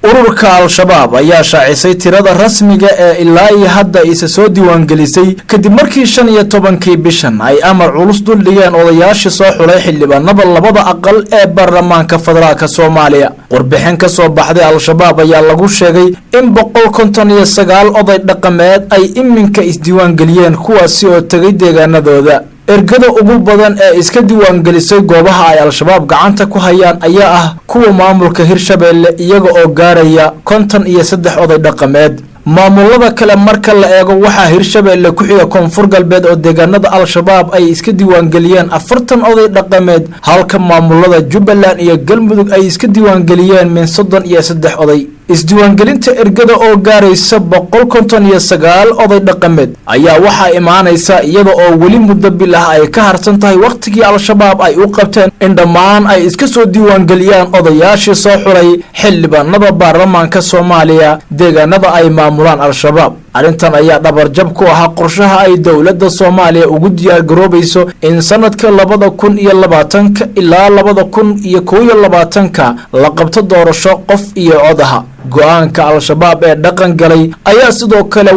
ururka al-shabaab ayaa shaacisay tirada rasmiga ee ilaa iyo hadda isa soo diiwaangelisay kadib markii 15kii bishan ay amar culus dul dhigeen odayaashii soo xulay xildhibaanada labada aqal ee baarlamaanka federaalka Soomaaliya. Warbixin ka soo baxday al-shabaab ayaa lagu sheegay in 159 oday dhaqameed ay iminka isdiiwaangeliyeen kuwaasi oo tagay deegaanadooda. ergada ugu badan ee iska diiwaangelisay goobaha ay al-shabaab gacanta ku hayaan ayaa ah kuwa maamulka Hirshabeelle iyaga oo gaaraya 53 oday dhaqameed. maamulada kale marka la eego waxa Hirshabeelle ku xiga Koonfur Galbeed oo deegaanada al-shabaab ay iska diiwaangeliyeen 40 oday dhaqameed halka maamulada Jubbaland iyo Galmudug ay iska diiwaangeliyeen min 33 oday. isdiiwaangelinta ergada oo gaaraysa 159 oday dhaqameed ayaa waxa imaanaysa iyada oo wali muddo bil ah ay ka harsan tahay waqtigii al-shabaab ay u qabteen in dhammaan ay iska soo diiwaangeliyaan odayaashii soo xulay xildhibaanada baarlamaanka Soomaaliya deegaanada ay maamulaan al-shabaab. arrintan ayaa dhabar jab ku ah qorshaha ay dawladda Soomaaliya ugu diyaar garoobayso in sanadka 2020 ilaa 2021 la qabto doorasho qof iyo codaha. go'aanka al-shabaab ee dhaqan galay ayaa sidoo kale